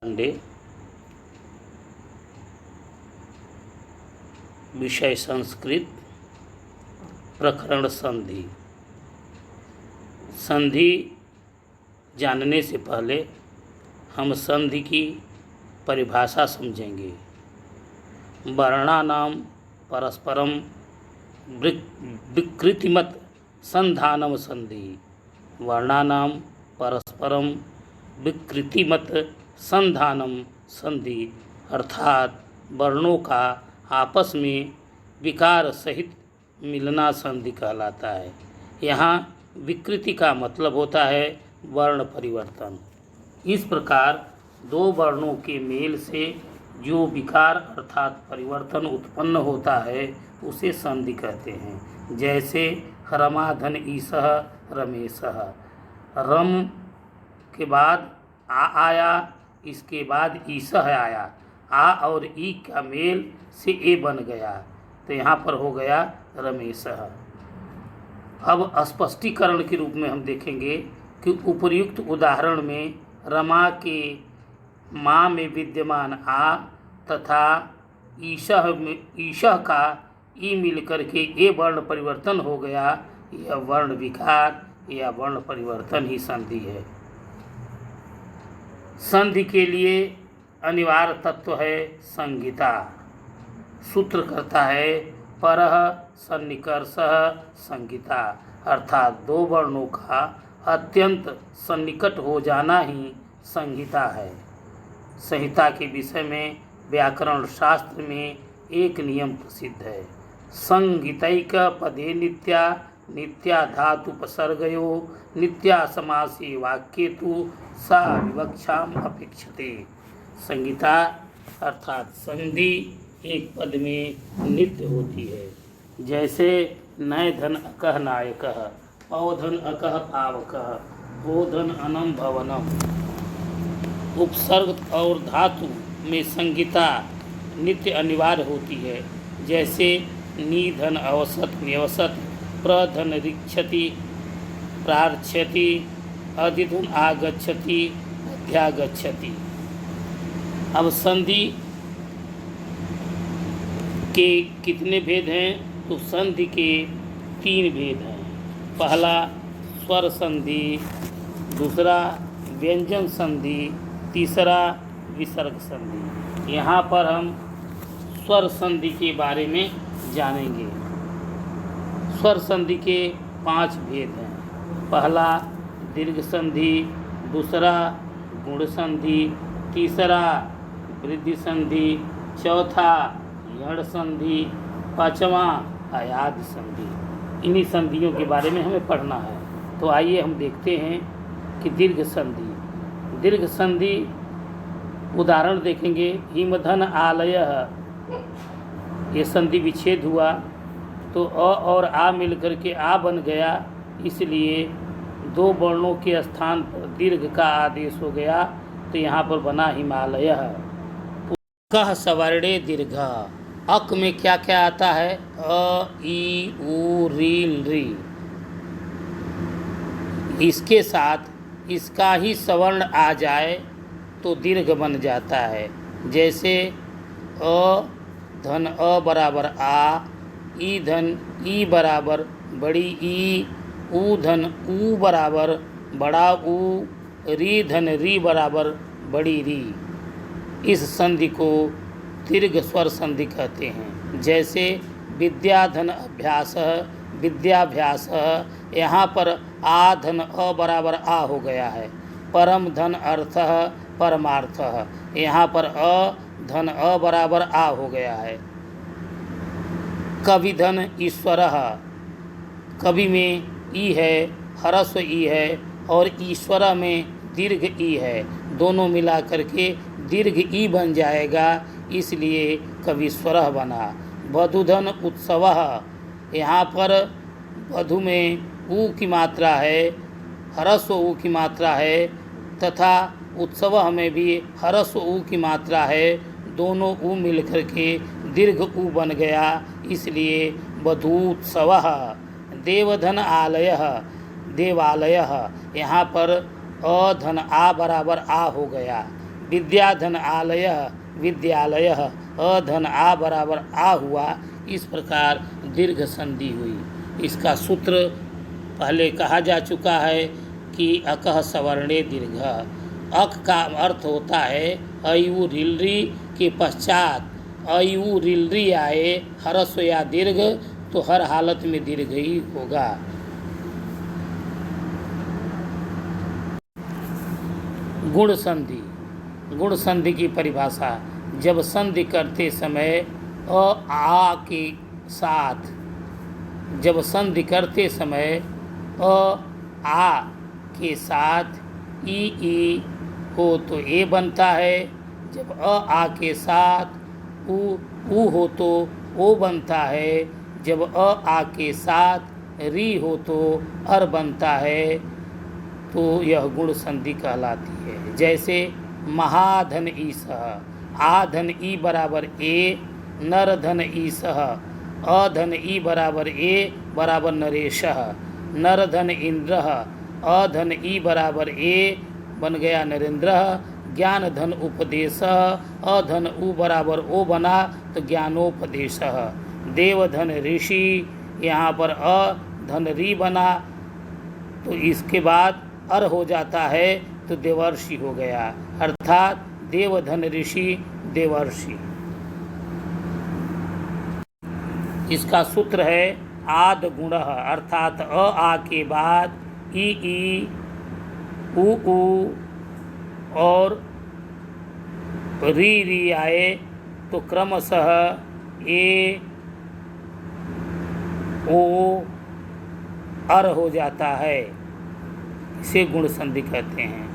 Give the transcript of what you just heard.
पांडे। विषय संस्कृत। प्रकरण संधि। संधि जानने से पहले हम संधि की परिभाषा समझेंगे। वर्णानां परस्परम विकृतिमत संधानम संधि। वर्णानां परस्परम विकृतिमत संधानम संधि अर्थात वर्णों का आपस में विकार सहित मिलना संधि कहलाता है। यहाँ विकृति का मतलब होता है वर्ण परिवर्तन। इस प्रकार दो वर्णों के मेल से जो विकार अर्थात परिवर्तन उत्पन्न होता है उसे संधि कहते हैं। जैसे रमाधन ईसह रमेशः। रम के बाद आ आया, इसके बाद ईसह आया, आ और ई का मेल से ए बन गया तो यहाँ पर हो गया रमेशः। अब स्पष्टीकरण के रूप में हम देखेंगे कि उपर्युक्त उदाहरण में रमा के माँ में विद्यमान आ तथा ईशः का ई मिलकर के ए वर्ण परिवर्तन हो गया। यह वर्ण विकार या वर्ण परिवर्तन ही संधि है। संधि के लिए अनिवार्य तत्व है संहिता। सूत्र करता है परः सन्निकर्षः संहिता, अर्थात दो वर्णों का अत्यंत सन्निकट हो जाना ही संहिता है। संहिता के विषय में व्याकरण शास्त्र में एक नियम प्रसिद्ध है। संहितैक पदे नित्या नित्या धातुपसर्गयो नित्या समासे वाक्ये तु सा विवक्षाम अपेक्षते। संहिता अर्थात संधि एक पद में नित्य होती है। जैसे नय धन अकह नायकः, औधन अकह पावकः, बोधन अनम भवनम। उपसर्ग और धातु में संहिता नित्य अनिवार्य होती है। जैसे निधन अवसत न्यवसत, प्रधन ऋक्षति प्रार्च्छति, अधिधन आगच्छति अध्यागच्छति। अब संधि के कितने भेद हैं? तो संधि के 3 भेद हैं। पहला स्वर संधि, दूसरा व्यंजन संधि, तीसरा विसर्ग संधि। यहाँ पर हम स्वर संधि के बारे में जानेंगे। स्वर संधि के 5 भेद हैं। पहला दीर्घ संधि, दूसरा गुण संधि, तीसरा वृद्धि संधि, चौथा यण संधि, पांचवा अयाद संधि। इन्हीं संधियों के बारे में हमें पढ़ना है। तो आइए हम देखते हैं कि दीर्घ संधि। दीर्घ संधि उदाहरण देखेंगे। हिमधन आलयः, ये संधि विच्छेद हुआ तो अ और आ मिलकर के आ बन गया, इसलिए दो वर्णों के स्थान पर दीर्घ का आदेश हो गया तो यहाँ पर बना हिमालयः। कह सवर्णे दीर्घ। अक में क्या क्या आता है? अ ई उ री री। इसके साथ इसका ही सवर्ण आ जाए तो दीर्घ बन जाता है। जैसे अ धन अ बराबर आ, ई धन ई बराबर बड़ी ई, ऊ धन ऊ बराबर बड़ा ऊ, री धन री बराबर बड़ी री। इस संधि को दीर्घ स्वर संधि कहते हैं। जैसे विद्याधन अभ्यासः विद्याभ्यासः, यहाँ पर आ धन अ बराबर आ हो गया है। परम धन अर्थः परमार्थः, यहाँ पर अ धन अ बराबर आ हो गया है। कवि धन ईश्वरः, कवि में ई है, ह्रस्व ई है और ईश्वर में दीर्घ ई है। दोनों मिला करके दीर्घ ई बन जाएगा, इसलिए कवीश्वरः बना। वधूधन उत्सवः, यहाँ पर वधु में ऊ की मात्रा है, ह्रस्व ऊ की मात्रा है तथा उत्सव में भी ह्रस्व ऊ की मात्रा है। दोनों ऊ मिल करके दीर्घ ऊ बन गया, इसलिए वधूत्सवः। देवधन आलयः देवालयः, यहाँ पर अ धन आ बराबर आ हो गया। विद्याधन आलय विद्यालय, अधन आ बराबर आ हुआ। इस प्रकार दीर्घ संधि हुई। इसका सूत्र पहले कहा जा चुका है कि अकह सवर्णे दीर्घ। अक का अर्थ होता है अयु रिलरी के पश्चात अयु रिलरी आए ह्रस्व या दीर्घ तो हर हालत में दीर्घ ही होगा। गुण संधि। गुण संधि की परिभाषा, जब संधि करते समय अ आ के साथ, जब संधि करते समय अ आ के साथ ई हो तो ए बनता है। जब अ आ के साथ उ हो तो ओ बनता है। जब अ आ के साथ री हो तो अर बनता है। तो यह गुण संधि कहलाती है। जैसे महाधन ईसह, आधन ई बराबर ए, नरधन ईसह, अधन ई बराबर ए बराबर नरेशः, नरधन इंद्रः, अधन ई बराबर ए बन गया नरेंद्र। ज्ञान धन उपदेशः, अधन उ बराबर ओ बना तो ज्ञानोपदेशः। देवधन ऋषि, यहाँ पर अधन री बना तो इसके बाद अर हो जाता है तो देवर्षि हो गया, अर्थात देवधन ऋषि देवर्षि। इसका सूत्र है आद गुण, अर्थात अ आ के बाद ई उ और री आए तो क्रमशः ए ओ अर हो जाता है। इसे गुण संधि कहते हैं।